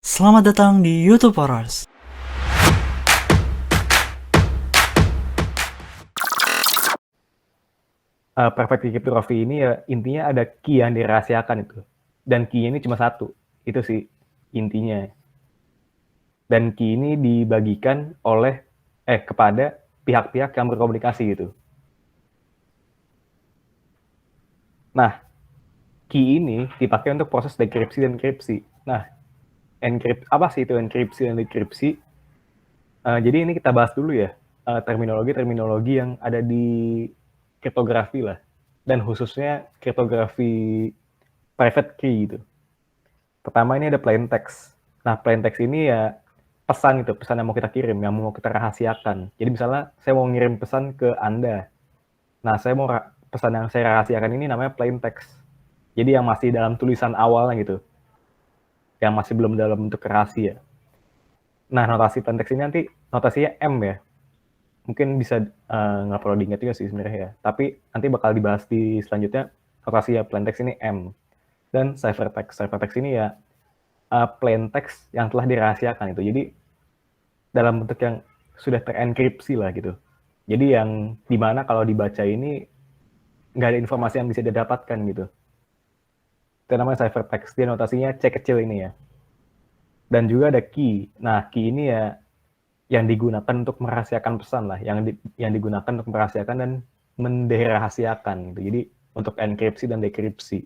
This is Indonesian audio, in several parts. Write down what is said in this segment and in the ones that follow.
Selamat datang di YouTube Horrors. Perfect cryptography ini ya intinya ada key yang dirahasiakan itu. Dan key ini cuma satu. Itu sih intinya. Dan key ini dibagikan kepada pihak-pihak yang berkomunikasi gitu. Nah, key ini dipakai untuk proses dekripsi dan enkripsi. Nah, apa sih itu enkripsi dan dekripsi? Jadi ini kita bahas dulu ya terminologi-terminologi yang ada di kriptografi lah. Dan khususnya kriptografi private key gitu. Pertama ini ada plain text. Nah, plain text ini ya pesan yang mau kita kirim, yang mau kita rahasiakan. Jadi misalnya saya mau ngirim pesan ke Anda. Nah, pesan yang saya rahasiakan ini namanya plain text. Jadi yang masih dalam tulisan awalnya gitu. Yang masih belum dalam bentuk rahasia. Nah, notasi plain text ini nanti notasinya M ya. Mungkin bisa nggak perlu diingat juga sih sebenarnya ya. Tapi nanti bakal dibahas di selanjutnya. Notasi ya plain text ini M. Dan ciphertext. Ciphertext ini ya plain text yang telah dirahasiakan itu. Jadi dalam bentuk yang sudah terenkripsi lah gitu. Jadi yang dimana kalau dibaca ini nggak ada informasi yang bisa didapatkan gitu. Itu namanya ciphertext. Dia notasinya C kecil ini ya. Dan juga ada key. Nah, key ini ya yang digunakan untuk merahasiakan pesan lah. Yang digunakan untuk merahasiakan dan menderahasiakan gitu. Jadi untuk enkripsi dan dekripsi.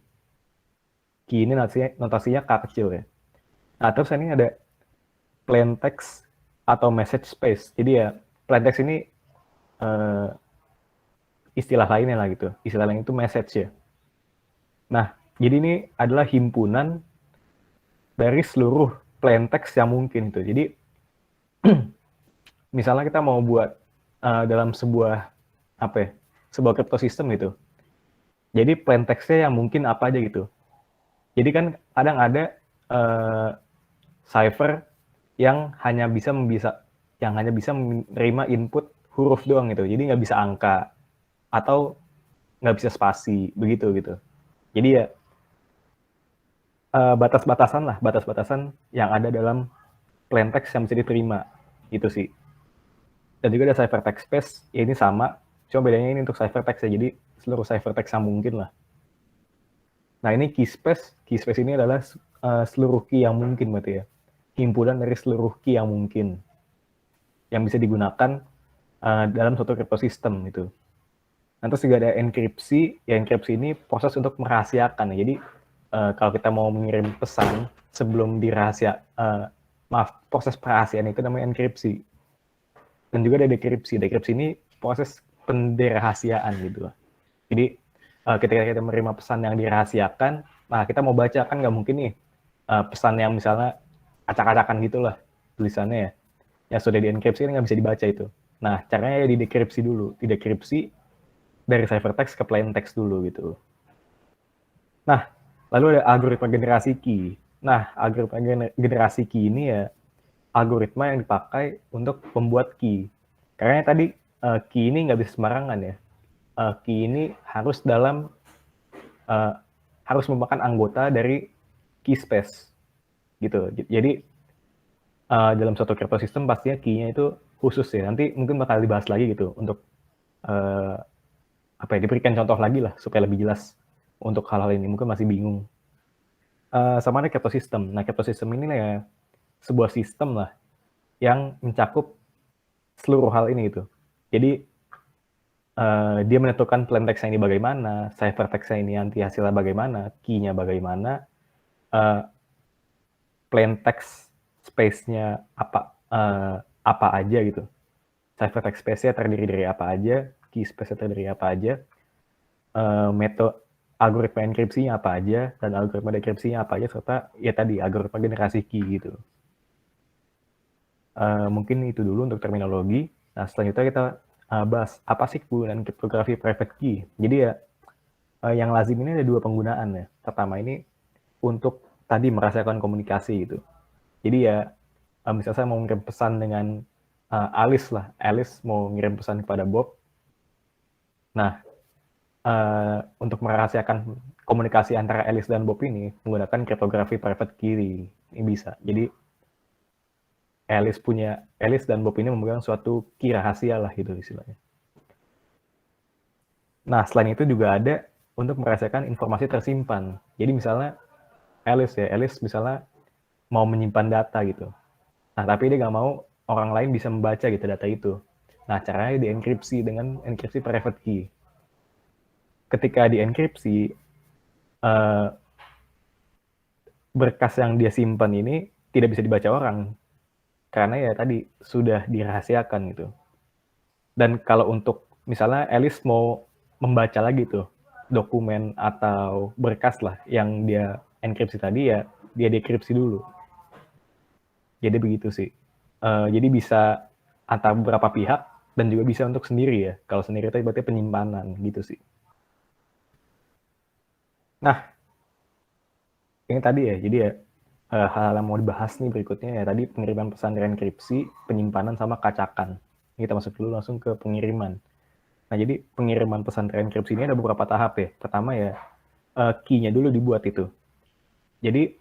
Key ini notasinya K kecil ya. Nah, terus ini ada plain text atau message space. Jadi ya plain text ini istilah lainnya lah gitu. Istilah lain itu message ya. Nah, jadi ini adalah himpunan dari seluruh plain text yang mungkin itu. Jadi misalnya kita mau buat dalam sebuah cryptosystem gitu. Jadi plain text-nya yang mungkin apa aja gitu. Jadi kan kadang ada cipher yang hanya bisa menerima input huruf doang gitu. Jadi nggak bisa angka atau nggak bisa spasi begitu gitu. Jadi ya batas-batasan yang ada dalam plain text yang bisa diterima itu sih. Dan juga ada ciphertext space, ya ini sama, cuma bedanya ini untuk ciphertext ya, jadi seluruh ciphertext yang mungkin lah. Nah ini key space ini adalah seluruh key yang mungkin berarti ya, himpunan dari seluruh key yang mungkin yang bisa digunakan dalam suatu cryptosystem itu. Nah, terus juga ada enkripsi, ya enkripsi ini proses untuk merahasiakan ya. Jadi kalau kita mau mengirim pesan sebelum proses perahasiaan itu namanya enkripsi. Dan juga ada dekripsi. Dekripsi ini proses penderahasiaan gitu. Jadi ketika kita menerima pesan yang dirahasiakan, nah kita mau baca kan nggak mungkin nih pesan yang misalnya acak-acakan gitulah tulisannya ya. Yang sudah dienkripsi kan nggak bisa dibaca itu. Nah caranya ya didekripsi dulu. Didekripsi dari ciphertext ke plain text dulu gitu. Nah, lalu ada algoritma generasi key. Nah, algoritma generasi key ini ya algoritma yang dipakai untuk membuat key. Karena tadi key ini nggak bisa sembarangan ya. Key ini harus merupakan anggota dari key space gitu. Jadi dalam suatu cryptosystem pastinya key-nya itu khusus ya. Nanti mungkin bakal dibahas lagi gitu untuk diberikan contoh lagi lah supaya lebih jelas untuk hal-hal ini. Mungkin masih bingung. Sama ada cryptosystem. Nah, cryptosystem ini ya sebuah sistem lah yang mencakup seluruh hal ini gitu. Jadi dia menentukan plain text ini bagaimana, ciphertext ini nanti hasilnya bagaimana, key-nya bagaimana, plain text space-nya apa aja gitu. Ciphertext space-nya terdiri dari apa aja, key space-nya terdiri dari apa aja, metode algoritma enkripsinya apa aja, dan algoritma dekripsinya apa aja, serta ya tadi algoritma generasi key gitu. Mungkin itu dulu untuk terminologi. Nah, selanjutnya kita bahas apa sih kegunaan kriptografi private key. Jadi ya yang lazim ini ada dua penggunaan ya. Pertama ini untuk tadi merasakan komunikasi gitu. Jadi ya misalnya saya mau ngirim pesan dengan Alice lah. Alice mau ngirim pesan kepada Bob. Nah, untuk merahasiakan komunikasi antara Alice dan Bob ini menggunakan kriptografi private key ini bisa. Jadi Alice dan Bob ini memegang suatu key rahasia lah gitu istilahnya. Nah, selain itu juga ada untuk merahasiakan informasi tersimpan. Jadi misalnya Alice misalnya mau menyimpan data gitu. Nah, tapi dia nggak mau orang lain bisa membaca gitu data itu. Nah, caranya dienkripsi dengan enkripsi private key. Ketika dienkripsi, berkas yang dia simpan ini tidak bisa dibaca orang. Karena ya tadi sudah dirahasiakan gitu. Dan kalau untuk misalnya Alice mau membaca lagi tuh dokumen atau berkas lah yang dia enkripsi tadi, ya dia dekripsi dulu. Jadi begitu sih. Jadi bisa antara beberapa pihak dan juga bisa untuk sendiri ya. Kalau sendiri itu berarti penyimpanan gitu sih. Nah, ini tadi ya. Jadi ya hal-hal yang mau dibahas nih berikutnya ya tadi pengiriman pesan enkripsi, penyimpanan sama kacakan. Kita masuk dulu langsung ke pengiriman. Nah, jadi pengiriman pesan enkripsi ini ada beberapa tahap ya. Pertama ya key-nya dulu dibuat itu. Jadi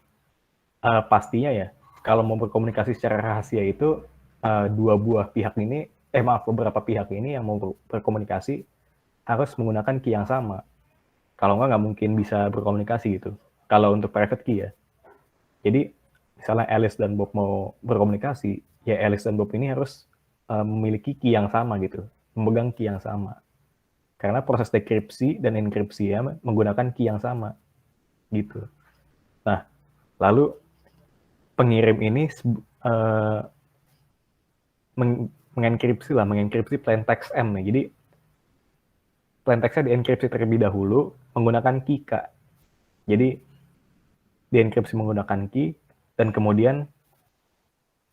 pastinya ya kalau mau berkomunikasi secara rahasia itu beberapa pihak ini yang mau berkomunikasi harus menggunakan key yang sama. Kalau nggak mungkin bisa berkomunikasi gitu. Kalau untuk private key ya. Jadi misalnya Alice dan Bob mau berkomunikasi, ya Alice dan Bob ini harus memiliki key yang sama gitu, memegang key yang sama. Karena proses dekripsi dan enkripsi ya menggunakan key yang sama gitu. Nah, lalu pengirim ini mengenkripsi plain text M nih. Jadi plain text-nya dienkripsi terlebih dahulu menggunakan key K. Jadi dienkripsi menggunakan key dan kemudian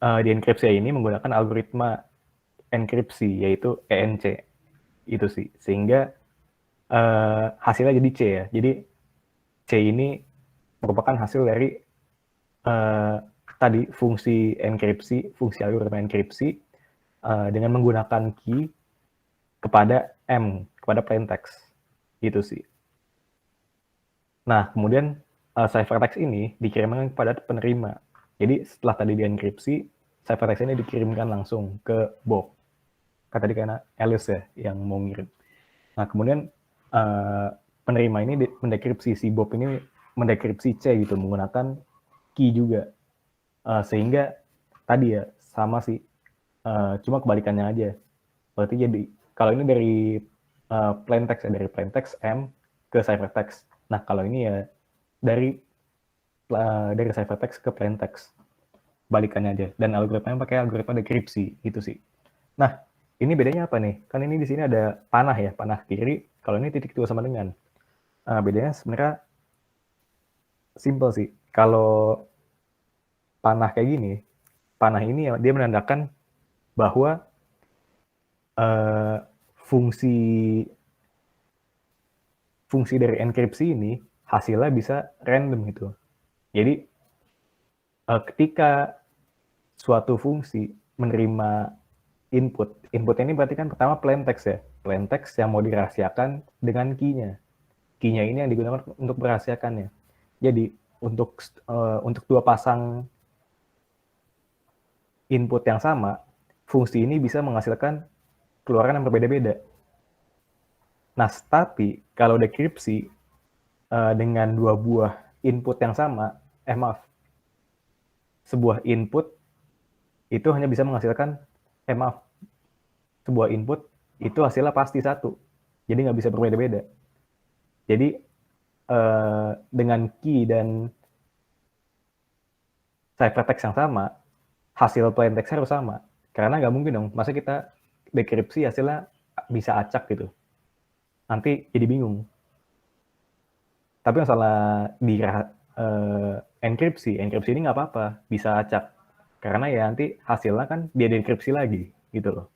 dienkripsi ini menggunakan algoritma enkripsi yaitu ENC itu sih, sehingga hasilnya jadi C ya. Jadi C ini merupakan hasil dari tadi fungsi enkripsi, fungsi algoritma enkripsi dengan menggunakan key kepada M, kepada plain text gitu sih. Nah, kemudian ciphertext ini dikirimkan kepada penerima. Jadi setelah tadi dienkripsi, ciphertext ini dikirimkan langsung ke Bob. Kan tadi karena Alice ya yang mau ngirim. Nah, kemudian penerima ini mendekripsi, si Bob ini mendekripsi C gitu menggunakan key juga. Sehingga tadi ya sama sih, cuma kebalikannya aja. Berarti jadi kalau ini dari plain text ya, dari plain text M ke ciphertext. Nah, kalau ini ya dari ciphertext ke plain text. Balikannya aja. Dan algoritmanya pakai algoritma dekripsi gitu sih. Nah, ini bedanya apa nih? Kan ini di sini ada panah ya, panah kiri. Kalau ini titik 2 sama dengan. Bedanya sebenarnya simple sih. Kalau panah kayak gini, panah ini dia menandakan bahwa fungsi dari enkripsi ini hasilnya bisa random gitu. Jadi ketika suatu fungsi menerima input ini berarti kan pertama plain text ya, plain text yang mau dirahasiakan dengan key-nya. Key-nya ini yang digunakan untuk merahasiakannya. Jadi untuk dua pasang input yang sama, fungsi ini bisa menghasilkan keluaran yang berbeda-beda. Nah, tapi kalau dekripsi dengan dua buah input yang sama, sebuah input itu hanya bisa menghasilkan, sebuah input itu hasilnya pasti satu. Jadi nggak bisa berbeda-beda. Jadi dengan key dan ciphertext yang sama, hasil plain text harus sama. Karena nggak mungkin dong, masa kita dekripsi hasilnya bisa acak gitu. Nanti jadi bingung. Tapi masalah di enkripsi ini nggak apa-apa, bisa acak. Karena ya nanti hasilnya kan dia dekripsi lagi gitu loh.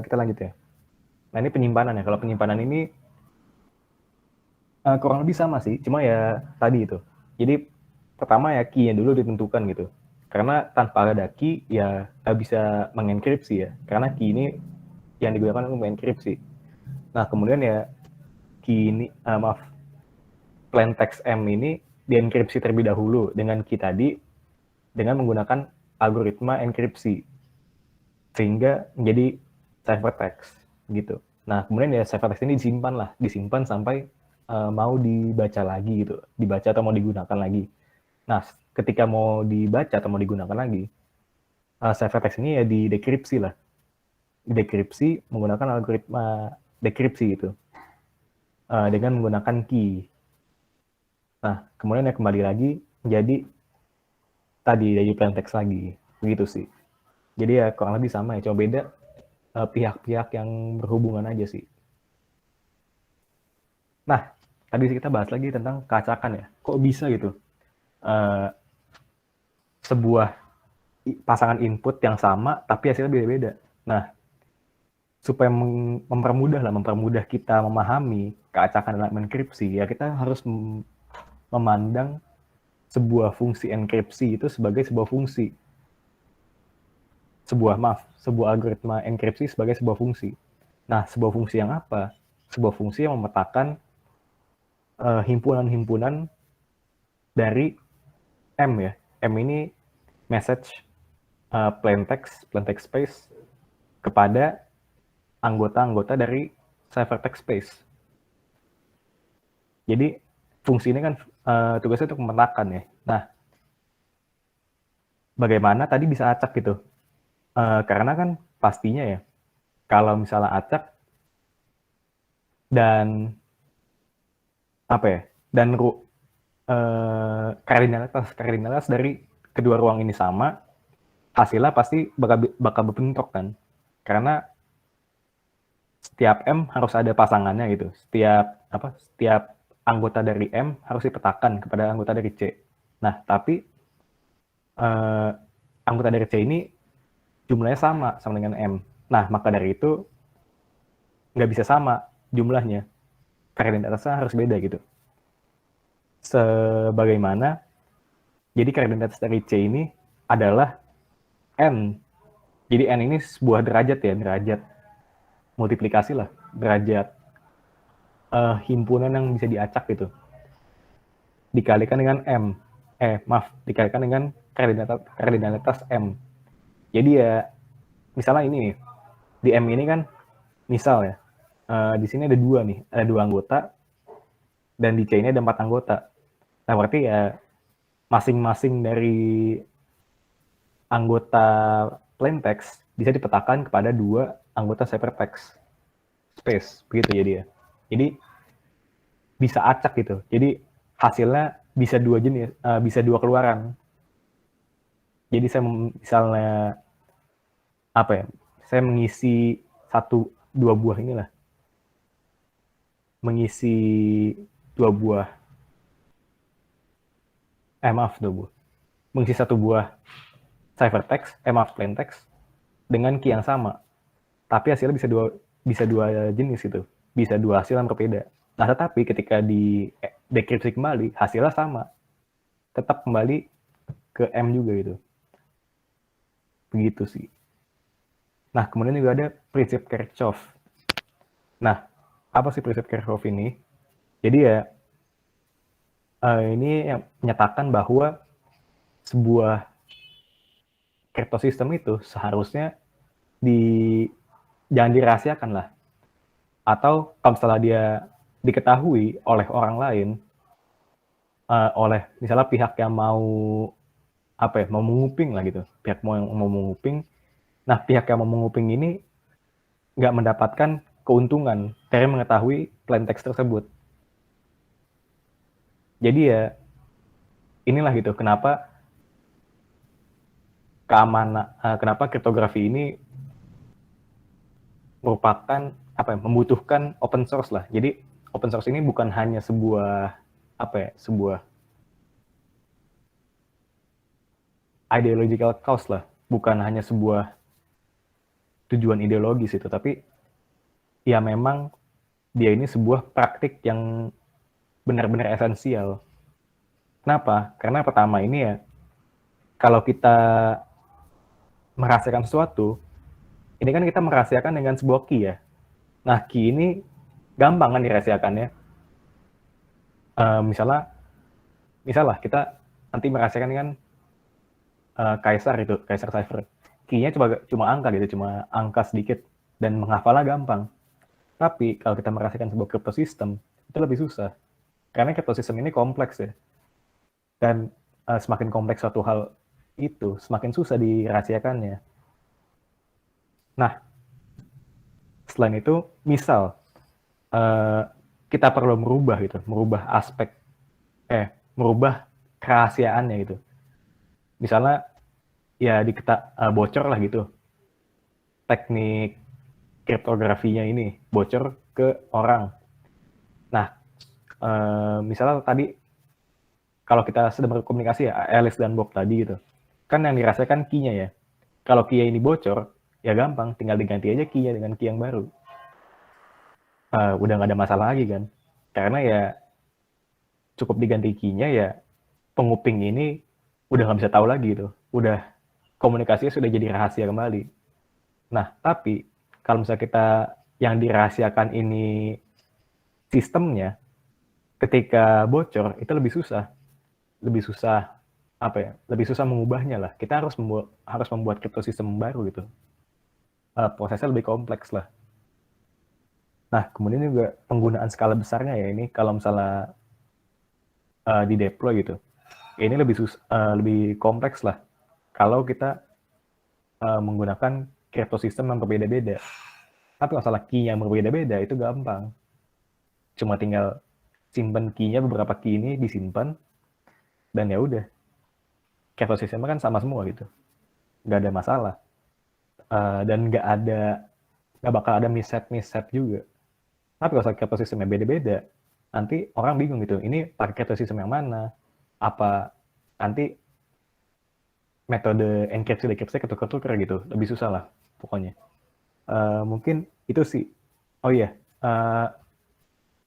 Kita lanjut ya. Nah, ini penyimpanan ya. Kalau penyimpanan ini kurang lebih sama sih, cuma ya tadi itu. Jadi pertama ya key-nya dulu ditentukan gitu. Karena tanpa ada key ya nggak bisa mengenkripsi ya. Karena key ini yang digunakan untuk mengenkripsi. Nah, kemudian ya key ini, plain text M ini dienkripsi terlebih dahulu dengan key tadi. dengan menggunakan algoritma enkripsi sehingga menjadi ciphertext gitu. Nah, kemudian ya ciphertext ini disimpan sampai mau dibaca lagi gitu, dibaca atau mau digunakan lagi. Nah, ketika mau dibaca atau mau digunakan lagi, ciphertext ini ya didekripsi lah, dekripsi menggunakan algoritma dekripsi gitu, dengan menggunakan key. Nah, kemudian ya kembali lagi menjadi tadi dari plaintext lagi, begitu sih. Jadi ya kurang lebih sama ya, cuma beda pihak-pihak yang berhubungan aja sih. Nah, tadi kita bahas lagi tentang keacakan ya. Kok bisa gitu? Uh, sebuah pasangan input yang sama tapi hasilnya beda-beda. Nah, supaya mempermudah kita memahami keacakan dalam enkripsi, ya kita harus memandang sebuah fungsi enkripsi itu sebagai sebuah fungsi. Sebuah algoritma enkripsi sebagai sebuah fungsi. Nah, sebuah fungsi yang apa? Sebuah fungsi yang memetakan himpunan-himpunan dari M ya. M ini message plain text space kepada anggota-anggota dari ciphertext space. Jadi fungsi ini kan tugasnya untuk memetakan ya. Nah, bagaimana tadi bisa acak gitu? Karena kan pastinya ya, kalau misalnya acak dan apa ya, dan kardinalitas dari kedua ruang ini sama, hasilnya pasti bakal berbentrok kan. Karena setiap M harus ada pasangannya gitu. Setiap anggota dari M harus dipetakan kepada anggota dari C. Nah, tapi anggota dari C ini jumlahnya sama dengan M. Nah, maka dari itu nggak bisa sama jumlahnya. Koordinatasnya harus beda gitu. Sebagaimana, jadi koordinatas dari C ini adalah N. Jadi N ini sebuah derajat ya, derajat multiplikasi lah, derajat himpunan yang bisa diacak gitu. Dikalikan dengan M. Dikalikan dengan koordinatas M. Jadi ya, misalnya ini nih, di M ini kan, misal ya, di sini ada dua anggota, dan di C ini ada 4 anggota. Nah, berarti ya masing-masing dari anggota plaintext bisa dipetakan kepada 2 anggota ciphertext space, begitu jadi ya. Jadi bisa acak gitu. Jadi hasilnya bisa 2 jenis, bisa 2 keluaran. Jadi saya misalnya apa ya? Saya mengisi 2 buah inilah. Mengisi 2 buah. Mengisi 1 buah ciphertext, plaintext dengan key yang sama. Tapi hasilnya bisa dua jenis itu. Bisa 2 hasil yang berbeda. Nah, tetapi ketika di dekripsi kembali, hasilnya sama. Tetap kembali ke M juga gitu. Begitu sih. Nah, kemudian juga ada prinsip Kirchhoff. Nah, apa sih prinsip Kirchhoff ini? Jadi ya, ini yang menyatakan bahwa sebuah kriptosistem itu seharusnya jangan dirahasiakan lah. Atau kalau misalnya dia diketahui oleh orang lain, oleh misalnya pihak yang mau menguping lah gitu, pihak yang mau menguping. Nah, pihak yang mau menguping ini nggak mendapatkan keuntungan dari mengetahui plaintext tersebut. Jadi ya inilah gitu kenapa kenapa kriptografi ini merupakan membutuhkan open source lah. Jadi open source ini bukan hanya sebuah ideological cause lah, bukan hanya sebuah tujuan ideologis itu, tapi ya memang dia ini sebuah praktik yang benar-benar esensial. Kenapa? Karena pertama ini ya, kalau kita merahasiakan sesuatu, ini kan kita merahasiakan dengan sebuah key ya. Nah, key ini gampang kan dirahasiakannya. Misalnya kita nanti merahasiakan dengan Kaisar cipher. Key-nya cuma angka gitu, cuma angka sedikit dan menghafalnya gampang. Tapi kalau kita merasakan sebuah crypto system, itu lebih susah. Karena crypto system ini kompleks ya. Dan semakin kompleks suatu hal itu, semakin susah dirahasiakannya. Nah, selain itu, misal kita perlu merubah aspek, merubah kerahasiaannya gitu. Misalnya, ya bocor lah gitu. Teknik kriptografinya ini bocor ke orang. Nah, misalnya tadi kalau kita sedang berkomunikasi ya, Alice dan Bob tadi gitu, kan yang dirasakan key-nya ya. Kalau key ini bocor, ya gampang, tinggal diganti aja key-nya dengan key yang baru. Udah nggak ada masalah lagi kan. Karena ya cukup diganti key-nya ya, penguping ini udah nggak bisa tahu lagi gitu. Udah komunikasinya sudah jadi rahasia kembali. Nah, tapi kalau misalnya kita yang dirahasiakan ini sistemnya, ketika bocor itu lebih susah lebih susah mengubahnya lah. Kita harus membuat crypto system baru gitu. Prosesnya lebih kompleks lah. Nah, kemudian juga penggunaan skala besarnya ya ini kalau misalnya di deploy gitu. Ini lebih kompleks lah kalau kita menggunakan crypto system yang berbeda-beda. Tapi masalah key yang berbeda-beda itu gampang. Cuma tinggal simpan key-nya, beberapa key ini disimpan dan ya udah. Crypto system kan sama semua gitu. Nggak ada masalah. Dan nggak bakal ada mishap juga. Tapi kalau crypto systemnya beda-beda, nanti orang bingung gitu. Ini pakai crypto system yang mana? Apa nanti metode enkripsi dekripsi ketukar-tukar gitu. Lebih susah lah pokoknya. Mungkin itu sih. Oh iya.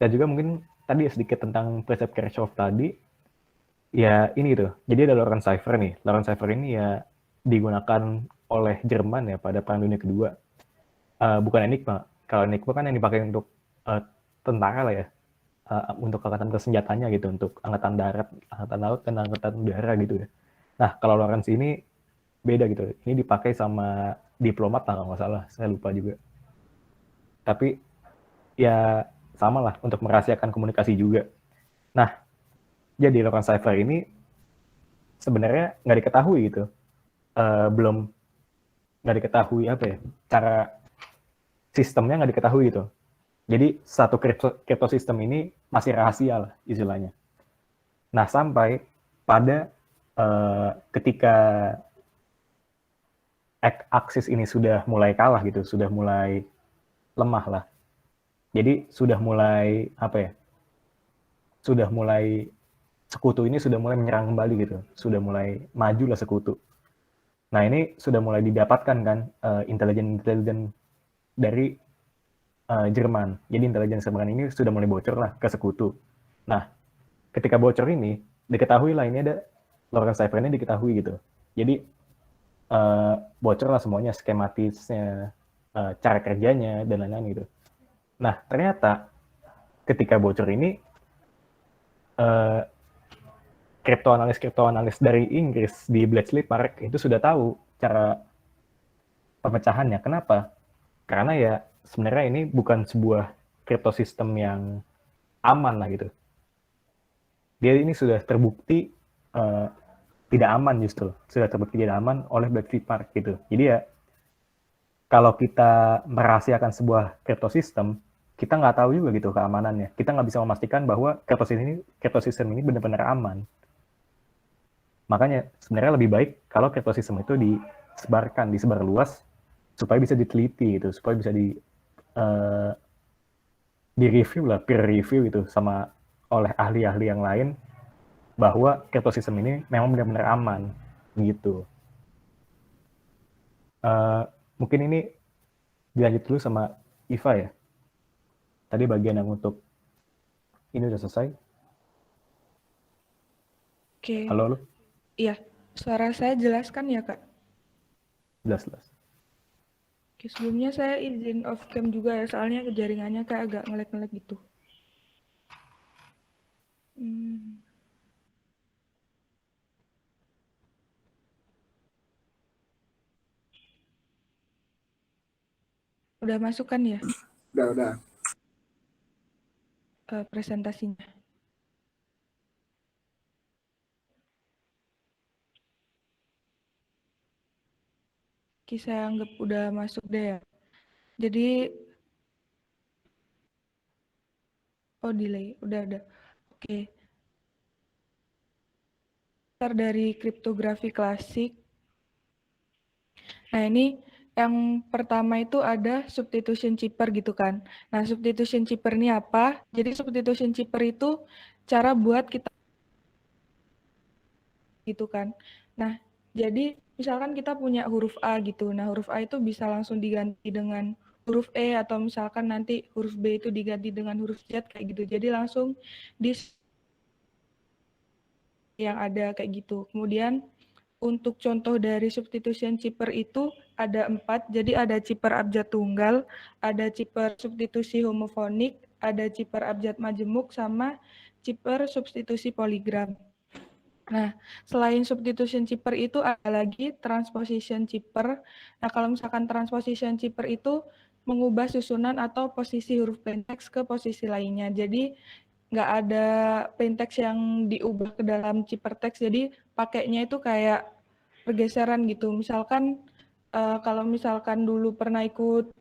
Dan juga mungkin tadi sedikit tentang prinsip Kirchhoff tadi. Ya ini tuh. Jadi ada Lorenz cipher nih. Lorenz cipher ini ya digunakan oleh Jerman ya pada Perang Dunia Kedua. Bukan Enigma. Kalau Enigma kan yang dipakai untuk tentara lah ya. Untuk angkatan bersenjatanya gitu, untuk angkatan darat, angkatan laut, dan angkatan udara gitu ya. Nah, kalau Lorenz ini beda gitu. Ini dipakai sama diplomat lah kalau nggak salah. Saya lupa juga. Tapi ya sama lah untuk merahasiakan komunikasi juga. Nah, jadi Lorenz cipher ini sebenarnya nggak diketahui gitu. Belum nggak diketahui cara sistemnya nggak diketahui gitu. Jadi satu crypto system ini masih rahasia lah istilahnya. Nah, sampai pada ketika aksis ini sudah mulai kalah gitu, sudah mulai lemah lah. Jadi sudah mulai sekutu ini sudah mulai menyerang kembali gitu, sudah mulai maju lah sekutu. Nah, ini sudah mulai didapatkan kan intelijen dari Jerman. Jadi intelijen Jerman ini sudah mulai bocor lah ke sekutu. Nah, ketika bocor ini diketahui lah ini ada Lorenz cipher ini diketahui gitu. Jadi bocor lah semuanya, skematisnya, cara kerjanya dan lain-lain gitu. Nah, ternyata ketika bocor ini kriptoanalis dari Inggris di Bletchley Park itu sudah tahu cara pemecahannya. Kenapa? Karena ya sebenarnya ini bukan sebuah crypto system yang aman lah gitu. Dia ini sudah terbukti tidak aman justru. Sudah terbukti tidak aman oleh Bletchley Park gitu. Jadi ya kalau kita merahasiakan sebuah crypto system, kita nggak tahu juga gitu keamanannya. Kita nggak bisa memastikan bahwa crypto system ini benar-benar aman. Makanya sebenarnya lebih baik kalau crypto system itu disebar luas supaya bisa diteliti gitu, supaya bisa di review lah, peer review gitu sama oleh ahli-ahli yang lain bahwa crypto system ini memang benar-benar aman gitu. Mungkin ini dilanjut dulu sama Iva ya. Tadi bagian yang untuk ini udah selesai. Oke. Halo lu? Iya, suara saya jelas kan ya, Kak? Jelas. Oke, sebelumnya saya izin off cam juga ya, soalnya jaringannya kayak agak ngelag-ngelag gitu. Udah masuk kan ya Udah. presentasinya? Oke, saya anggap udah masuk deh ya. Jadi, delay, udah. Oke, start dari kriptografi klasik. Nah, ini yang pertama itu ada substitution chipper gitu kan. Nah, substitution chipper ini apa? Jadi substitution chipper itu cara buat kita gitu kan. Nah, jadi misalkan kita punya huruf A gitu. Nah, huruf A itu bisa langsung diganti dengan huruf E atau misalkan nanti huruf B itu diganti dengan huruf Z kayak gitu. Jadi langsung di yang ada kayak gitu. Kemudian untuk contoh dari substitution chipper itu ada 4, jadi ada chipper abjad tunggal, ada chipper substitusi homofonik, ada chipper abjad majemuk, sama chipper substitusi poligram. Nah, selain substitution chipper itu ada lagi transposition chipper. Nah, kalau misalkan transposition chipper itu mengubah susunan atau posisi huruf plain text ke posisi lainnya. Jadi, nggak ada plain text yang diubah ke dalam chipper text, jadi pakainya itu kayak pergeseran gitu. Misalkan kalau misalkan dulu pernah ikut,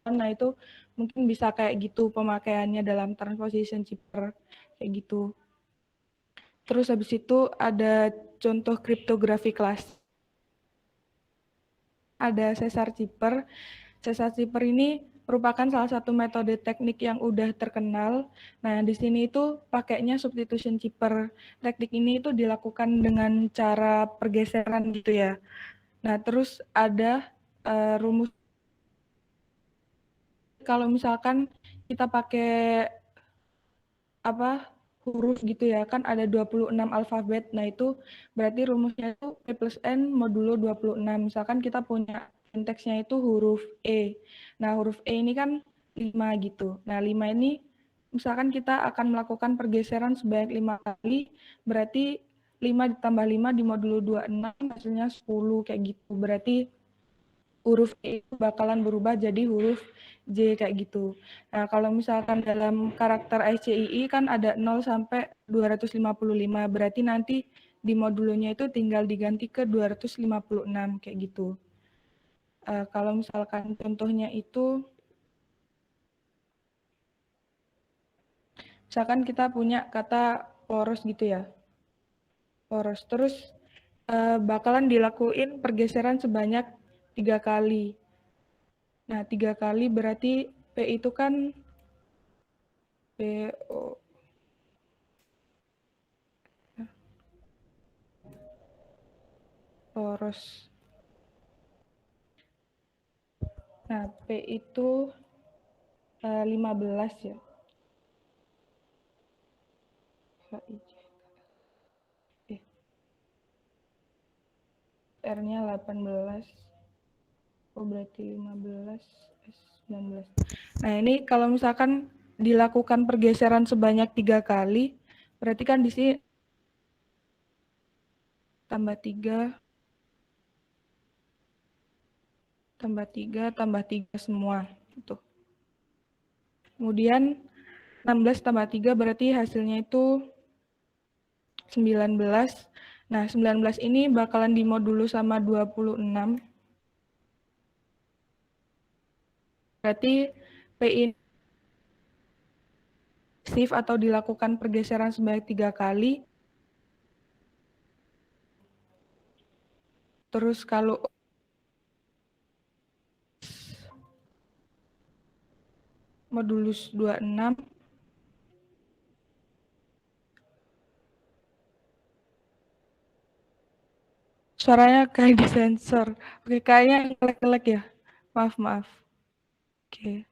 nah itu mungkin bisa kayak gitu pemakaiannya dalam transposition chipper kayak gitu. Terus habis itu ada contoh kriptografi kelas. Ada Caesar chipper. Caesar chipper ini merupakan salah satu metode teknik yang udah terkenal. Nah, di sini itu pakainya substitution chipper. Teknik ini itu dilakukan dengan cara pergeseran gitu ya. Nah, terus ada rumus kalau misalkan kita pakai huruf gitu ya, kan ada 26 alfabet. Nah, itu berarti rumusnya itu P plus N modulo 26. Misalkan kita punya sintaksnya itu huruf E. Nah, huruf E ini kan 5 gitu. Nah, 5 ini misalkan kita akan melakukan pergeseran sebanyak 5 kali, berarti 5 ditambah 5 di modulo 26 hasilnya 10 kayak gitu. Berarti huruf E itu bakalan berubah jadi huruf J kayak gitu. Nah, kalau misalkan dalam karakter ICII kan ada 0 sampai 255, berarti nanti di modulonya itu tinggal diganti ke 256 kayak gitu. Kalau misalkan contohnya itu, misalkan kita punya kata poros gitu ya, poros, terus bakalan dilakuin pergeseran sebanyak 3 kali. Nah, 3 kali berarti P itu kan PO poros. Nah, P itu 15 ya. R-nya 18. Oh, berarti 15, 19. Nah, ini kalau misalkan dilakukan pergeseran sebanyak 3 kali, berarti kan di sini tambah 3, tambah 3, tambah 3 semua. Gitu. Kemudian 16 tambah 3 berarti hasilnya itu 19. Nah, 19 ini bakalan dimodulus sama 26. Berarti P ini shift atau dilakukan pergeseran sebanyak 3 kali. Terus kalau modulus 26, suaranya kayak disensor. Oke, kayaknya kelek-kelek ya. Maaf. Oke.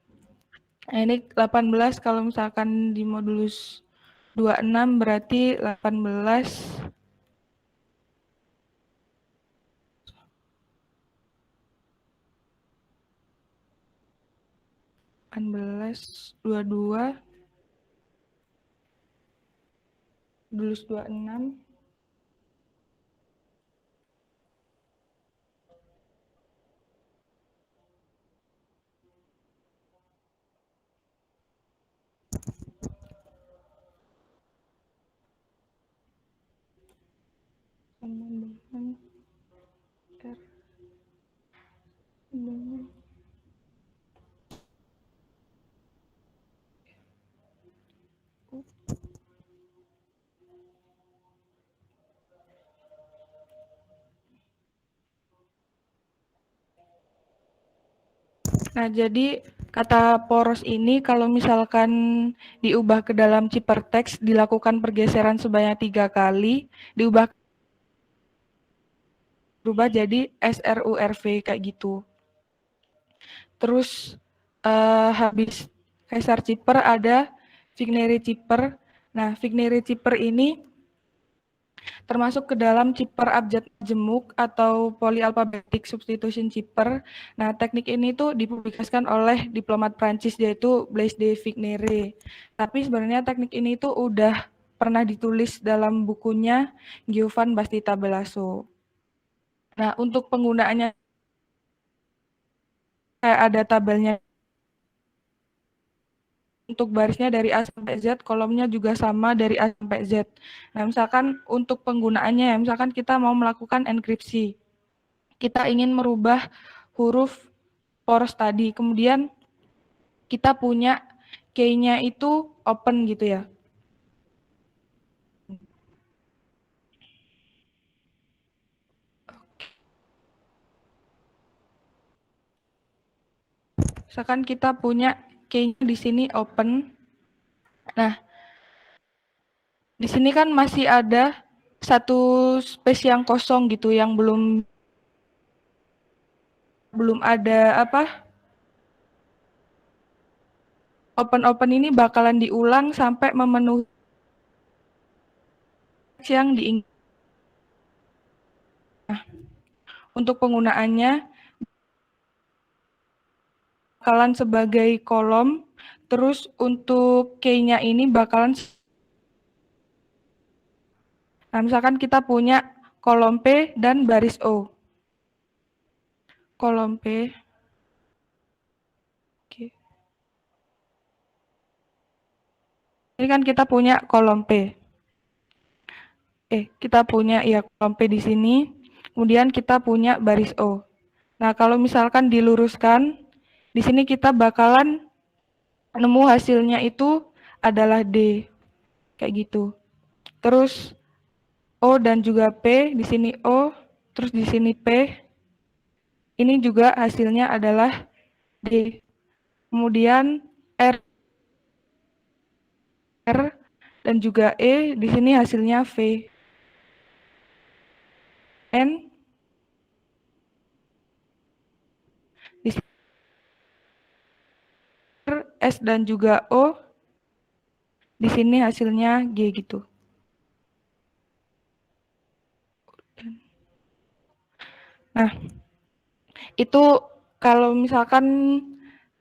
Nah, ini 18 kalau misalkan di modulus 26 berarti 18 22 modulus 26 . penambahan R dengan U. Nah, jadi kata poros ini kalau misalkan diubah ke dalam ciphertext, dilakukan pergeseran sebanyak 3 kali, berubah jadi SRURV kayak gitu. Terus habis Caesar Cipher ada Vigneri Cipher. Nah, Vigneri Cipher ini termasuk ke dalam Cipher abjad majemuk atau polyalphabetic substitution Cipher. Nah, teknik ini tuh dipublikasikan oleh diplomat Prancis yaitu Blaise de Vigneri. Tapi sebenarnya teknik ini tuh udah pernah ditulis dalam bukunya Giovan Battista Belasso. Nah, untuk penggunaannya kayak ada tabelnya. Untuk barisnya dari A sampai Z, kolomnya juga sama dari A sampai Z. Nah, misalkan untuk penggunaannya, misalkan kita mau melakukan enkripsi. Kita ingin merubah huruf poros tadi, kemudian kita punya key-nya itu open gitu ya. Misalkan kita punya key-nya di sini open. Nah, di sini kan masih ada satu space yang kosong gitu, yang belum ada apa? Open ini bakalan diulang sampai memenuhi yang diinginkan. Nah, untuk penggunaannya bakalan sebagai kolom, terus untuk key-nya ini bakalan, nah misalkan kita punya kolom P dan baris O. Kolom P. Oke. Ini kan kita punya kolom P. Kita punya ya kolom P di sini, kemudian kita punya baris O. Nah, kalau misalkan diluruskan, di sini kita bakalan nemu hasilnya itu adalah D. Kayak gitu. Terus O dan juga P, di sini O, terus di sini P. Ini juga hasilnya adalah D. Kemudian R dan juga E, di sini hasilnya V. N, di sini S dan juga O, di sini hasilnya G gitu. Nah, itu kalau misalkan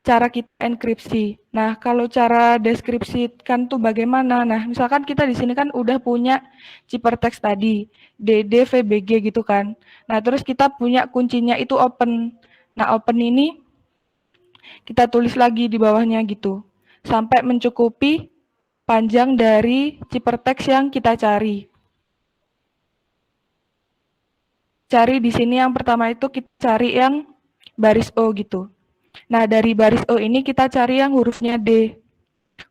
cara kita enkripsi. Nah, kalau cara deskripsikan tuh bagaimana? Nah, misalkan kita di sini kan udah punya ciphertext tadi, DD, VBG gitu kan. Nah, terus kita punya kuncinya itu open. Nah, open ini kita tulis lagi di bawahnya gitu, sampai mencukupi panjang dari ciphertext yang kita cari. Cari di sini yang pertama itu kita cari yang baris O gitu. Nah, dari baris O ini kita cari yang hurufnya D.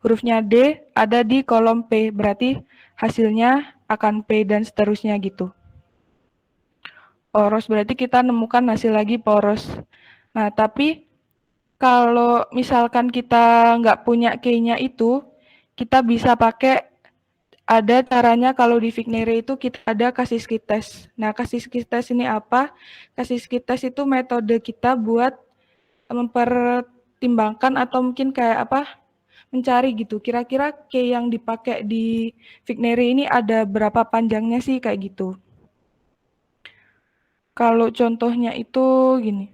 Hurufnya D ada di kolom P, berarti hasilnya akan P dan seterusnya gitu. Poros berarti kita nemukan hasil lagi poros. Nah, tapi kalau misalkan kita nggak punya key-nya itu, kita bisa pakai, ada caranya kalau di Vigneri itu kita ada Kasiski test. Nah, Kasiski test ini apa? Kasiski test itu metode kita buat mempertimbangkan atau mungkin kayak apa? Mencari gitu. Kira-kira key yang dipakai di Vigneri ini ada berapa panjangnya sih kayak gitu. Kalau contohnya itu gini.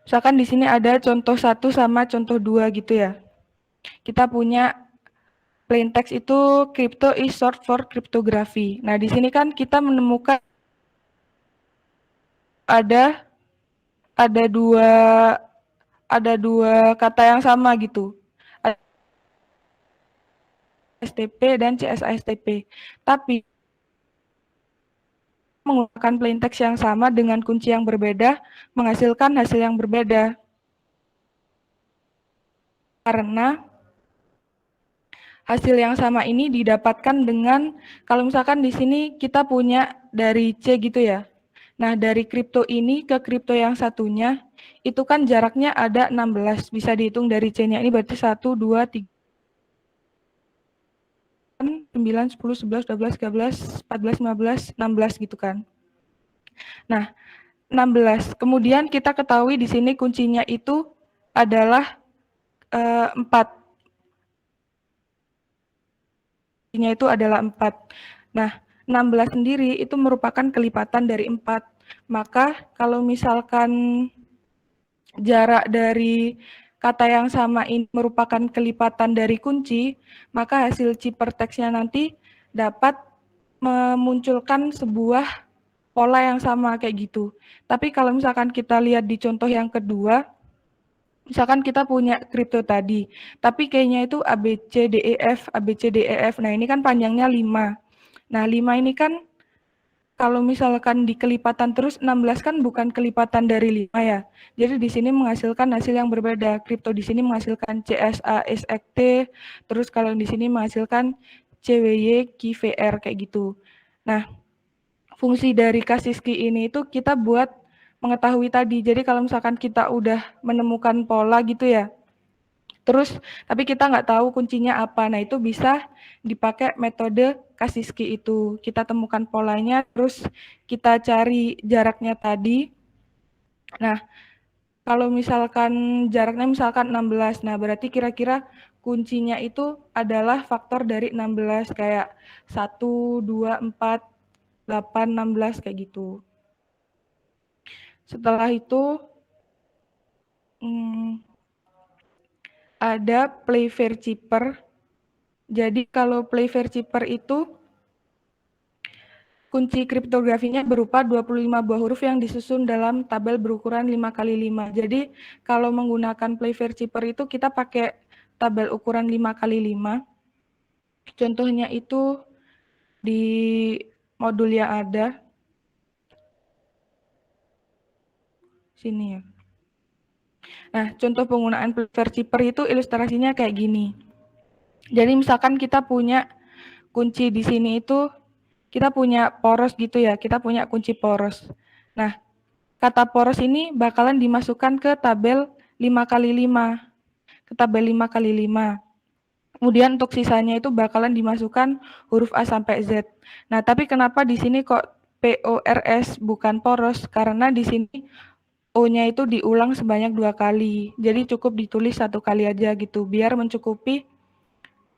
Misalkan di sini ada contoh 1 sama contoh 2 gitu ya. Kita punya plain text itu crypto is short for cryptography. Nah, di sini kan kita menemukan ada dua kata yang sama gitu. STP dan CSASTP. Tapi menggunakan plaintext yang sama dengan kunci yang berbeda menghasilkan hasil yang berbeda. Karena hasil yang sama ini didapatkan dengan, kalau misalkan di sini kita punya dari C gitu ya. Nah, dari kripto ini ke kripto yang satunya, itu kan jaraknya ada 16. Bisa dihitung dari C-nya ini berarti 1, 2, 3, 9, 10, 11, 12, 13, 14, 15, 16 gitu kan. Nah, 16. Kemudian kita ketahui di sini kuncinya itu adalah 4. Kuncinya itu adalah 4. Nah, 16 sendiri itu merupakan kelipatan dari 4. Maka kalau misalkan jarak dari kata yang sama ini merupakan kelipatan dari kunci, maka hasil ciphertextnya nanti dapat memunculkan sebuah pola yang sama kayak gitu. Tapi kalau misalkan kita lihat di contoh yang kedua, misalkan kita punya kripto tadi, tapi kayaknya itu ABCDEF, ABCDEF. Nah, ini kan panjangnya 5. Nah, 5 ini kan kalau misalkan di kelipatan terus 16 kan bukan kelipatan dari 5 ya. Jadi di sini menghasilkan hasil yang berbeda. Kripto di sini menghasilkan CSASXT, terus kalau di sini menghasilkan CWY KVR kayak gitu. Nah, fungsi dari Kaspersky ini itu kita buat mengetahui tadi. Jadi kalau misalkan kita udah menemukan pola gitu ya, terus tapi kita nggak tahu kuncinya apa, nah itu bisa dipakai metode Kaspersky itu. Kita temukan polanya, terus kita cari jaraknya tadi. Nah, kalau misalkan jaraknya misalkan 16, nah berarti kira-kira kuncinya itu adalah faktor dari 16, kayak 1, 2, 4, 8, 16 kayak gitu. Setelah itu ada Playfair Chipper. Jadi kalau Playfair Chipper itu kunci kriptografinya berupa 25 buah huruf yang disusun dalam tabel berukuran 5x5. Jadi kalau menggunakan Playfair Chipper itu kita pakai tabel ukuran 5x5. Contohnya itu di modul yang ada. Sini ya. Nah, contoh penggunaan Playfair Chipper itu ilustrasinya kayak gini. Jadi misalkan kita punya kunci di sini itu, kita punya poros gitu ya, kita punya kunci poros. Nah, kata poros ini bakalan dimasukkan ke tabel 5x5, ke tabel 5x5. Kemudian untuk sisanya itu bakalan dimasukkan huruf A sampai Z. Nah, tapi kenapa di sini kok PORS bukan poros? Karena di sini O-nya itu diulang sebanyak 2 kali. Jadi cukup ditulis 1 kali aja gitu, biar mencukupi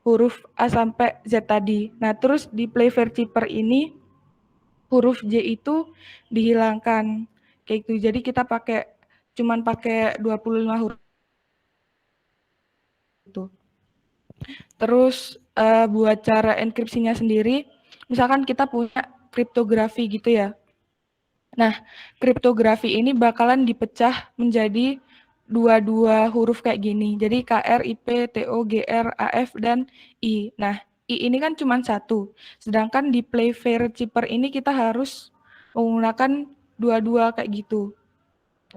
huruf A sampai Z tadi. Nah, terus di Playfair Chipper ini huruf J itu dihilangkan. Kayak gitu. Jadi kita cuman pakai 25 huruf itu. Terus buat cara enkripsinya sendiri, misalkan kita punya kriptografi gitu ya. Nah, kriptografi ini bakalan dipecah menjadi dua huruf kayak gini. Jadi KR, IP, TO, GR, AF, dan I. Nah, I ini kan cuma satu. Sedangkan di Playfair Chipper ini kita harus menggunakan dua kayak gitu.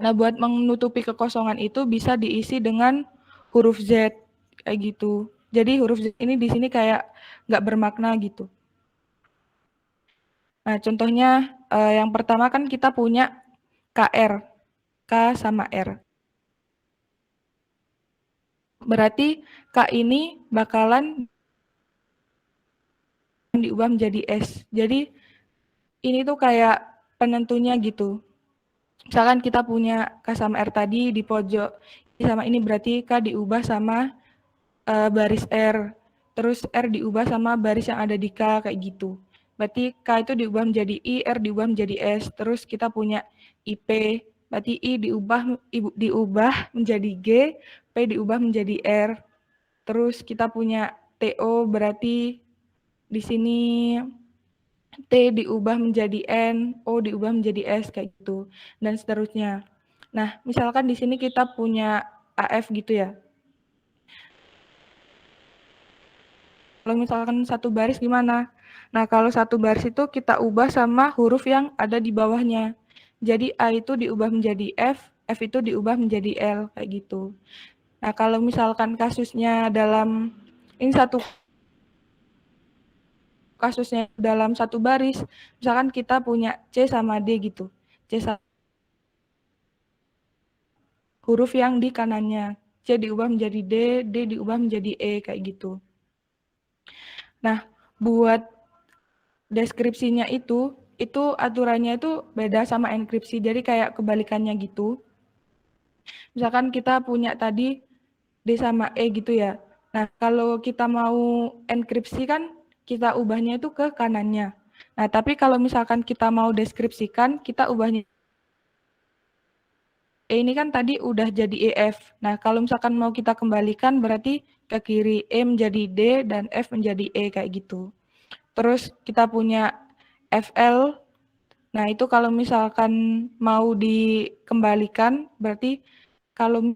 Nah, buat menutupi kekosongan itu bisa diisi dengan huruf Z kayak gitu. Jadi huruf Z ini di sini kayak nggak bermakna gitu. Nah, contohnya yang pertama kan kita punya KR, K sama R. Berarti K ini bakalan diubah menjadi S. Jadi ini tuh kayak penentunya gitu. Misalkan kita punya K sama R tadi di pojok, sama ini berarti K diubah sama baris R. Terus R diubah sama baris yang ada di K kayak gitu. Berarti K itu diubah menjadi I, R diubah menjadi S. Terus kita punya IP, berarti I diubah menjadi G, P diubah menjadi R. Terus kita punya TO, berarti di sini T diubah menjadi N, O diubah menjadi S kayak gitu, dan seterusnya. Nah, misalkan di sini kita punya AF gitu ya. Kalau misalkan satu baris gimana? Nah, kalau satu baris itu kita ubah sama huruf yang ada di bawahnya. Jadi A itu diubah menjadi F itu diubah menjadi L, kayak gitu. Nah, kalau misalkan kasusnya dalam, ini satu kasusnya dalam satu baris, misalkan kita punya C sama D gitu. C huruf yang di kanannya. C diubah menjadi D, D diubah menjadi E, kayak gitu. Nah, buat deskripsinya itu aturannya itu beda sama enkripsi, jadi kayak kebalikannya gitu. Misalkan kita punya tadi D sama E gitu ya. Nah, kalau kita mau enkripsi kan kita ubahnya itu ke kanannya. Nah, tapi kalau misalkan kita mau deskripsikan, kita ubahnya E ini kan tadi udah jadi EF. Nah, kalau misalkan mau kita kembalikan berarti ke kiri, E menjadi D dan F menjadi E kayak gitu. Terus kita punya FL. Nah, itu kalau misalkan mau dikembalikan berarti kalau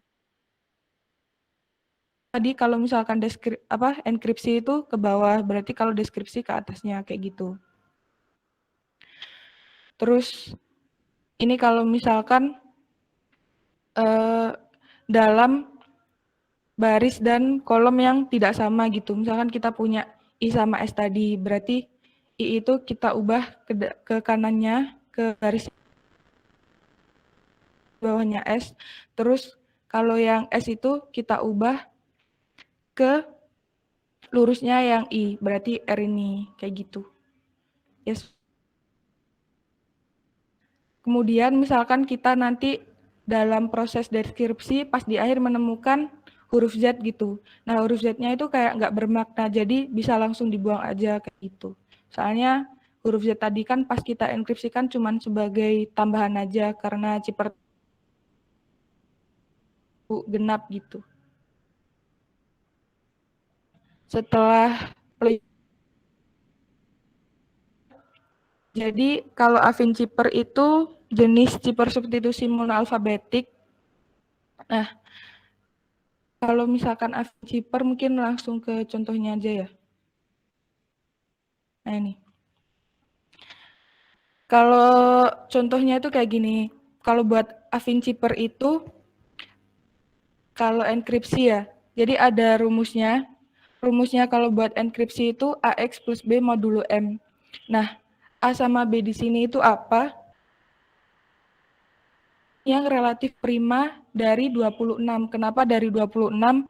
tadi kalau misalkan enkripsi itu ke bawah, berarti kalau deskripsi ke atasnya kayak gitu. Terus ini kalau misalkan dalam baris dan kolom yang tidak sama gitu. Misalkan kita punya I sama S tadi, berarti I itu kita ubah ke kanannya, ke garis bawahnya S. Terus kalau yang S itu kita ubah ke lurusnya yang I, berarti R ini, kayak gitu. Yes. Kemudian misalkan kita nanti dalam proses deskripsi pas di akhir menemukan huruf Z gitu. Nah, huruf Z-nya itu kayak nggak bermakna, jadi bisa langsung dibuang aja kayak gitu. Soalnya huruf Z tadi kan pas kita enkripsikan cuman sebagai tambahan aja karena cipher genap gitu. Setelah jadi kalau Affine Cipher itu jenis cipher substitusi monoalfabetik. Nah, kalau misalkan Affine Cipher mungkin langsung ke contohnya aja ya. Nah ini. Kalau contohnya itu kayak gini. Kalau buat Affine Cipher itu, kalau enkripsi ya, jadi ada rumusnya. Rumusnya kalau buat enkripsi itu AX plus B modulo M. Nah, A sama B di sini itu apa? Yang relatif prima dari 26. Kenapa dari 26?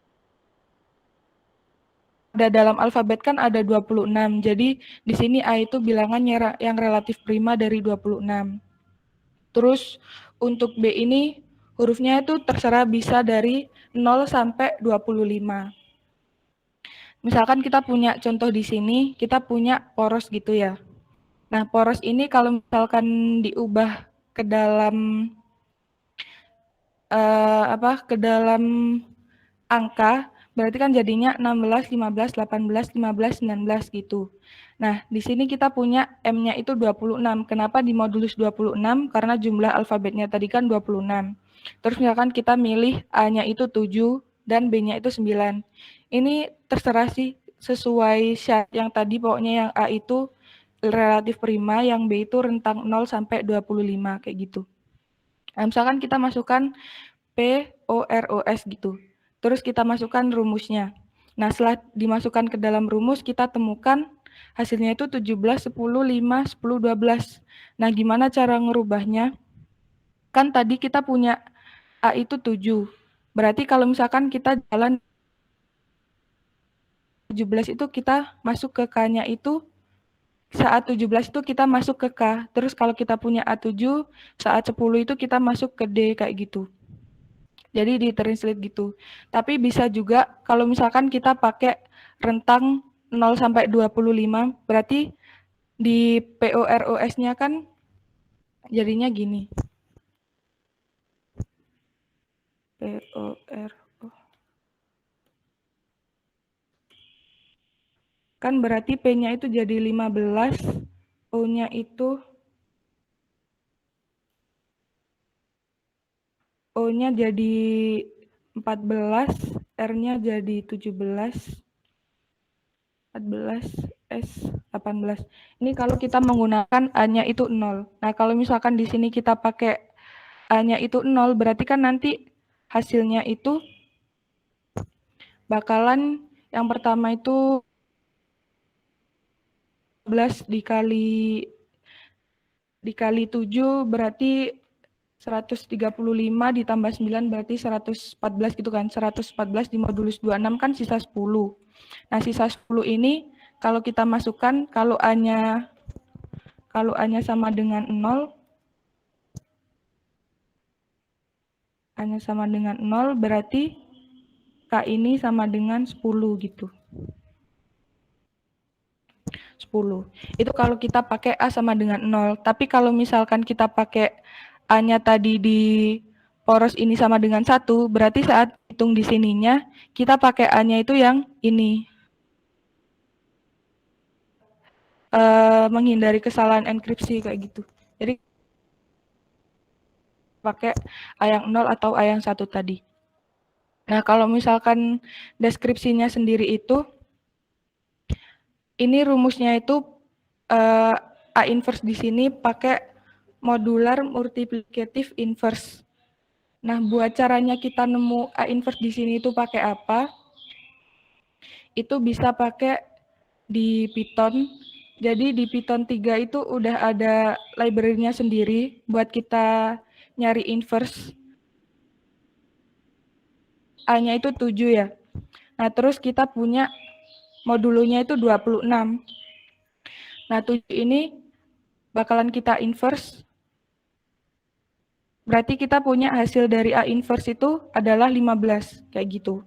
Ada dalam alfabet kan ada 26. Jadi di sini A itu bilangan yang relatif prima dari 26. Terus untuk B ini hurufnya itu terserah bisa dari 0 sampai 25. Misalkan kita punya contoh di sini, kita punya poros gitu ya. Nah, poros ini kalau misalkan diubah ke dalam ke dalam angka, berarti kan jadinya 16, 15, 18, 15, 19 gitu. Nah, di sini kita punya M-nya itu 26. Kenapa dimodulus 26? Karena jumlah alfabetnya tadi kan 26. Terus misalkan kita milih A-nya itu 7 dan B-nya itu 9. Ini terserah sih sesuai syarat yang tadi, pokoknya yang A itu relatif prima, yang B itu rentang 0 sampai 25 kayak gitu. Nah, misalkan kita masukkan POROS gitu. Terus kita masukkan rumusnya. Nah, setelah dimasukkan ke dalam rumus, kita temukan hasilnya itu 17, 10, 5, 10, 12. Nah, gimana cara ngerubahnya? Kan tadi kita punya A itu 7. Berarti kalau misalkan kita jalan 17 itu kita masuk ke K-nya itu saat 17 itu kita masuk ke K. Terus kalau kita punya A7, saat 10 itu kita masuk ke D kayak gitu. Jadi di-translate gitu. Tapi bisa juga kalau misalkan kita pakai rentang 0 sampai 25, berarti di POROS-nya kan jadinya gini. POR kan berarti P-nya itu jadi 15, O-nya itu O-nya jadi 14, R-nya jadi 17. 14, S18. Ini kalau kita menggunakan A-nya itu 0. Nah, kalau misalkan di sini kita pakai A-nya itu 0, berarti kan nanti hasilnya itu bakalan yang pertama itu 11 dikali 7 berarti 135 ditambah 9 berarti 114 gitu kan. 114 dimodulus 26 kan sisa 10. Nah, sisa 10 ini kalau kita masukkan kalau A-nya sama dengan 0, A-nya sama dengan 0 berarti K ini sama dengan 10 gitu. 10. Itu kalau kita pakai A sama dengan 0. Tapi kalau misalkan kita pakai A-nya tadi di poros ini sama dengan 1, berarti saat hitung di sininya, kita pakai A-nya itu yang ini. Menghindari kesalahan enkripsi kayak gitu. Jadi pakai A yang 0 atau A yang 1 tadi. Nah, kalau misalkan deskripsinya sendiri itu, ini rumusnya itu A inverse di sini pakai modular multiplicative inverse. Nah, buat caranya kita nemu A inverse di sini itu pakai apa? Itu bisa pakai di Python. Jadi di Python 3 itu udah ada library-nya sendiri buat kita nyari inverse. A-nya itu 7 ya. Nah, terus kita punya modulunya itu 26. Nah, 7 ini bakalan kita inverse. Berarti kita punya hasil dari A inverse itu adalah 15, kayak gitu.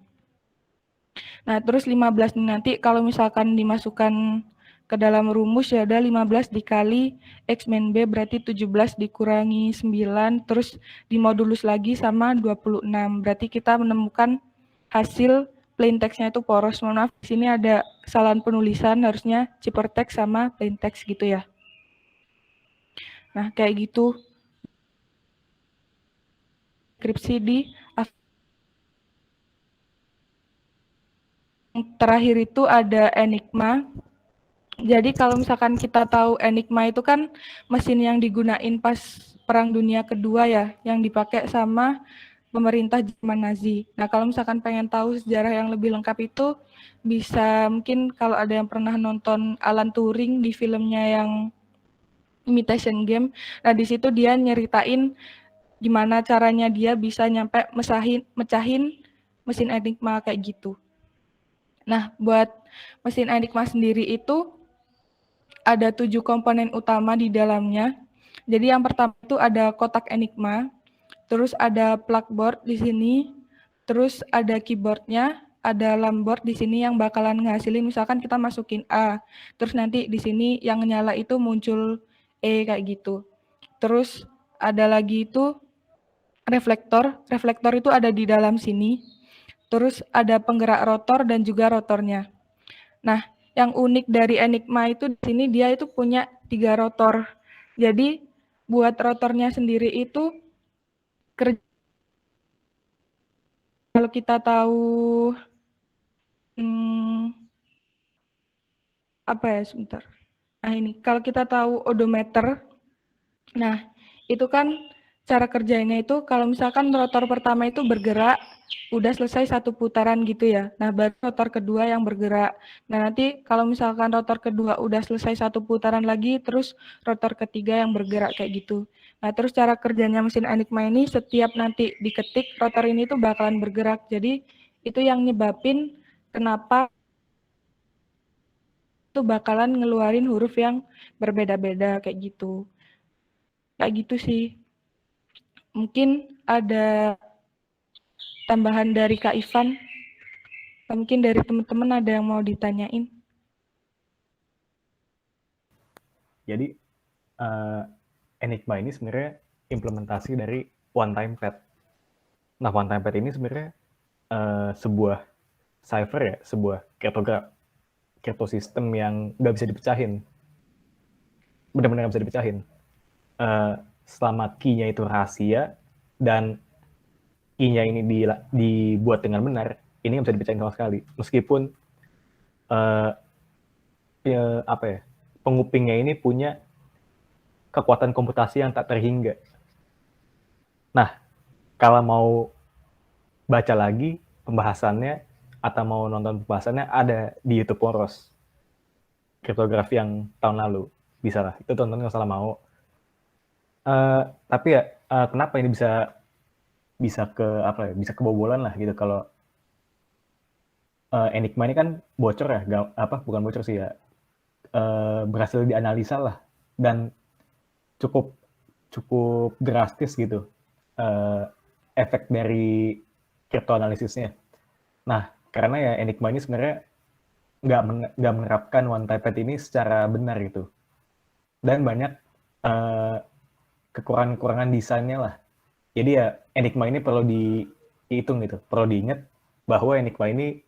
Nah, terus 15 nanti kalau misalkan dimasukkan ke dalam rumus ya ada 15 dikali X min B berarti 17 dikurangi 9, terus dimodulus lagi sama 26. Berarti kita menemukan hasil plain text-nya itu poros. Mohon maaf, di sini ada kesalahan penulisan, harusnya ciphertext sama plain text gitu ya. Nah, kayak gitu. Skripsi di terakhir itu ada Enigma. Jadi kalau misalkan kita tahu Enigma itu kan mesin yang digunain pas Perang Dunia Kedua ya, yang dipakai sama pemerintah Jerman Nazi. Nah, kalau misalkan pengen tahu sejarah yang lebih lengkap itu bisa mungkin kalau ada yang pernah nonton Alan Turing di filmnya yang Imitation Game. Nah, di situ dia nyeritain gimana caranya dia bisa nyampe mecahin mesin Enigma kayak gitu. Nah, buat mesin Enigma sendiri itu ada 7 komponen utama di dalamnya. Jadi yang pertama itu ada kotak Enigma, terus ada plugboard di sini, terus ada keyboardnya, ada lamboard di sini yang bakalan ngasilin misalkan kita masukin A, terus nanti di sini yang nyala itu muncul E kayak gitu. Terus ada lagi itu reflektor itu ada di dalam sini. Terus ada penggerak rotor dan juga rotornya. Nah, yang unik dari Enigma itu di sini dia itu punya 3 rotor. Jadi buat rotornya sendiri itu kalau kita tahu apa ya sebentar. Nah, ini kalau kita tahu odometer, nah itu kan cara kerjanya itu kalau misalkan rotor pertama itu bergerak, udah selesai 1 putaran gitu ya. Nah, baru rotor kedua yang bergerak. Nah, nanti kalau misalkan rotor kedua udah selesai 1 putaran lagi, terus rotor ketiga yang bergerak kayak gitu. Nah, terus cara kerjanya mesin Enigma ini setiap nanti diketik, rotor ini tuh bakalan bergerak. Jadi, itu yang nyebabin kenapa itu bakalan ngeluarin huruf yang berbeda-beda kayak gitu. Kayak gitu sih. Mungkin ada tambahan dari Kak Ivan, mungkin dari teman-teman ada yang mau ditanyain. Jadi Enigma ini sebenarnya implementasi dari one time pad. Nah, one time pad ini sebenarnya sebuah cipher ya, sebuah kriptosistem yang nggak bisa dipecahin. Benar-benar nggak bisa dipecahin. Selama key-nya itu rahasia dan key-nya ini dibuat dengan benar, ini nggak bisa dipecahin sama sekali. Meskipun ya, apa ya, pengupingnya ini punya kekuatan komputasi yang tak terhingga. Nah, kalau mau baca lagi pembahasannya atau mau nonton pembahasannya ada di YouTube Poros. Kriptografi yang tahun lalu. Bisa lah, itu tonton nggak salah mau. Tapi ya kenapa ini bisa bisa kebobolan lah gitu kalau Enigma ini kan bocor ya, bukan bocor sih ya, berhasil dianalisa lah dan cukup cukup drastis gitu efek dari kriptoanalisisnya. Nah, karena ya Enigma ini sebenarnya nggak menerapkan one type pad ini secara benar gitu, dan banyak kekurangan-kekurangan desainnya lah. Jadi ya Enigma ini perlu dihitung gitu, perlu diingat bahwa Enigma ini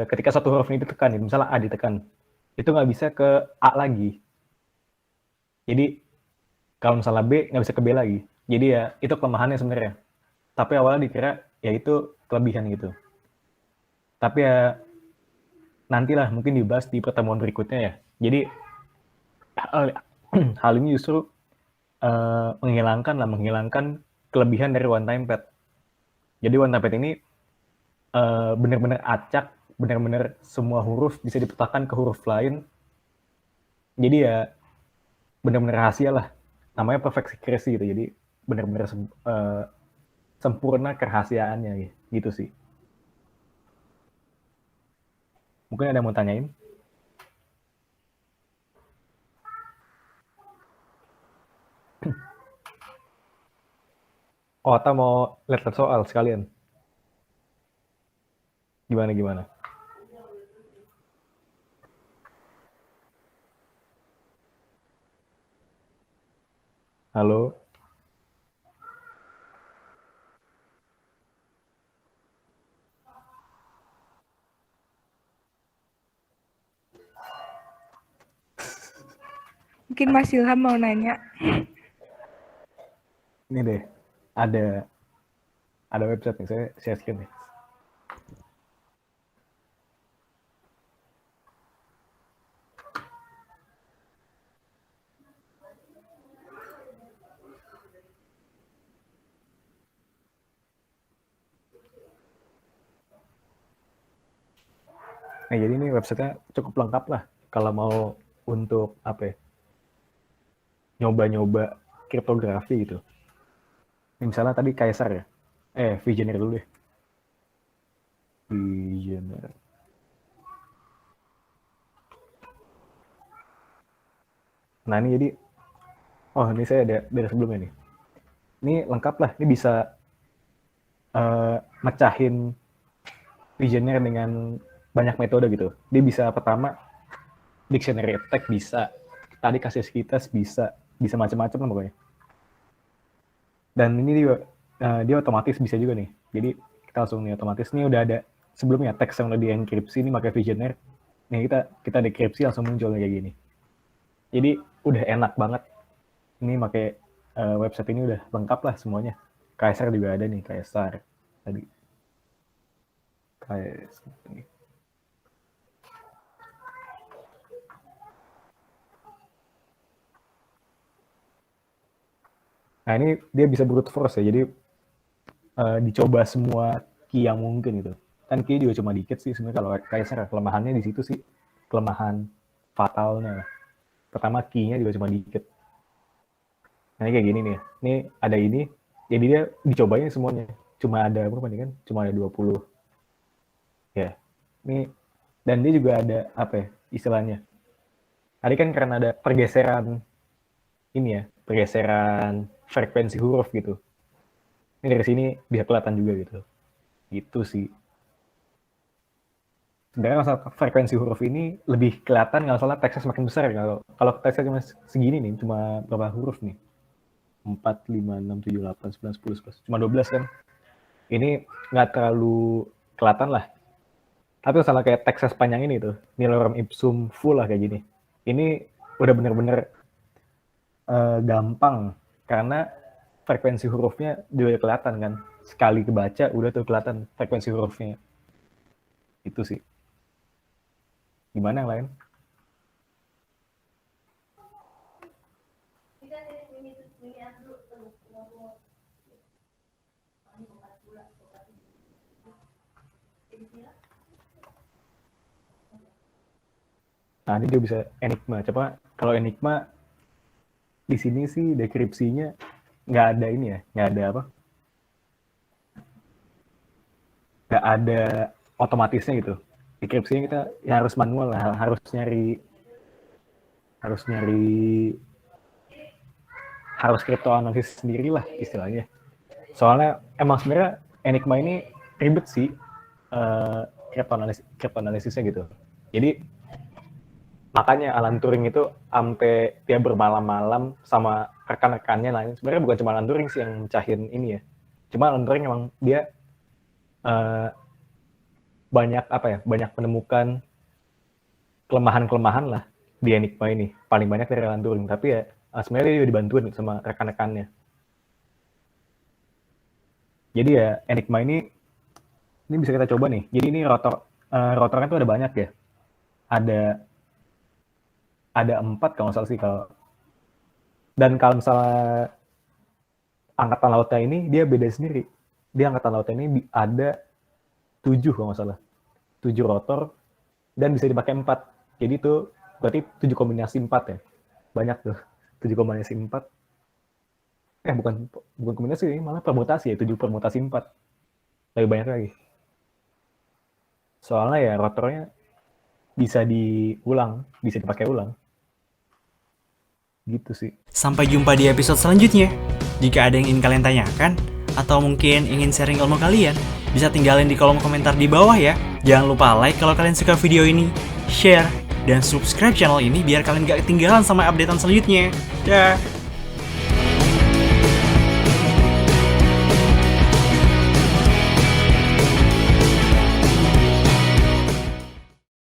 ketika satu huruf ini ditekan, misalnya A ditekan, itu nggak bisa ke A lagi. Jadi kalau misalnya B nggak bisa ke B lagi. Jadi ya itu kelemahannya sebenarnya. Tapi awalnya dikira ya itu kelebihan gitu. Tapi ya nantilah mungkin dibahas di pertemuan berikutnya ya. Jadi hal ini justru menghilangkan kelebihan dari one time pad. Jadi one time pad ini benar-benar acak, benar-benar semua huruf bisa dipetakan ke huruf lain. Jadi ya benar-benar rahasia lah. Namanya perfect secrecy gitu. Jadi benar-benar sempurna kerahasiaannya gitu sih. Mungkin ada yang mau tanyain? Oh, atau mau lihat soal sekalian? Gimana? Halo? Mungkin Mas Ilham mau nanya. Ini deh, ada website nih, saya share screen nih. Nah, jadi ini websitenya cukup lengkap lah kalau mau untuk nyoba-nyoba kriptografi gitu. Misalnya tadi Kaisar ya. Visioner dulu deh. Visioner. Nah, ini jadi ini saya ada dari sebelumnya nih. Ini lengkap lah, ini bisa mecahin Visioner dengan banyak metode gitu. Dia bisa pertama dictionary attack bisa, tadi kasus kita bisa macam-macam lah pokoknya. Dan ini dia otomatis bisa juga nih. Jadi kita langsung nih otomatis nih udah ada sebelumnya teks yang udah dienkripsi ini pakai Visioner. Nih kita dekripsi langsung muncul kayak gini. Jadi udah enak banget. Ini pakai website ini udah lengkap lah semuanya. Kaisar juga ada nih, Kaisar tadi. Kaisar nih. Nah ini dia bisa brute force ya, jadi dicoba semua key yang mungkin gitu. Kan key juga cuma dikit sih sebenarnya kalau Kaisar, kelemahannya di situ sih, kelemahan fatalnya. Pertama key-nya juga cuma dikit. Nah ini kayak gini nih, ini ada ini, jadi dia dicobain semuanya. Cuma ada berapa nih kan? Cuma ada 20. Ya, ini dan dia juga ada istilahnya. Tadi kan karena ada pergeseran ini ya, pergeseran frekuensi huruf gitu. Ini dari sini bisa kelihatan juga gitu. Gitu sih. Sebenarnya masalah frekuensi huruf ini lebih kelihatan kalau salah teksnya semakin besar. Kalau teksnya cuma segini nih, cuma berapa huruf nih? 4, 5, 6, 7, 8, 9, 10, 11. Cuma 12 kan. Ini nggak terlalu kelihatan lah. Tapi masalah kayak teksnya sepanjang ini tuh, nilai lorem ipsum full lah kayak gini. Ini udah bener-bener gampang karena frekuensi hurufnya juga kelihatan kan. Sekali kebaca udah tuh kelihatan frekuensi hurufnya. Itu sih. Gimana yang lain? Nah, ini dia bisa Enigma. Coba kalau Enigma di sini sih deskripsinya nggak ada ini ya, nggak ada apa? Nggak ada otomatisnya gitu. Deskripsinya kita ya harus manual lah, harus crypto analisis sendiri lah istilahnya. Soalnya emang sebenarnya Enigma ini ribet sih crypto analisisnya gitu. Jadi makanya Alan Turing itu sampai dia bermalam-malam sama rekan-rekannya lah. Sebenarnya bukan cuma Alan Turing sih yang mecahin ini ya. Cuma Alan Turing emang dia banyak menemukan kelemahan-kelemahan lah di Enigma ini. Paling banyak dari Alan Turing. Tapi ya sebenarnya dia dibantuin sama rekan-rekannya. Jadi ya Enigma ini bisa kita coba nih. Jadi ini rotornya tuh ada banyak ya. Ada 4 kalau nggak salah sih kalau. Dan kalau misalnya angkatan lautnya ini dia beda sendiri. Dia angkatan lautnya ini ada 7 kalau nggak salah. 7 rotor dan bisa dipakai 4. Jadi itu berarti 7 kombinasi 4 ya. Banyak tuh. 7 kombinasi 4. Bukan kombinasi, malah permutasi ya. 7 permutasi 4. Lebih banyak lagi. Soalnya ya rotornya bisa diulang, bisa dipakai ulang. Gitu sih. Sampai jumpa di episode selanjutnya. Jika ada yang ingin kalian tanyakan, atau mungkin ingin sharing ilmu kalian, bisa tinggalin di kolom komentar di bawah ya. Jangan lupa like kalau kalian suka video ini, share, dan subscribe channel ini biar kalian gak ketinggalan sama updatean selanjutnya. Dah.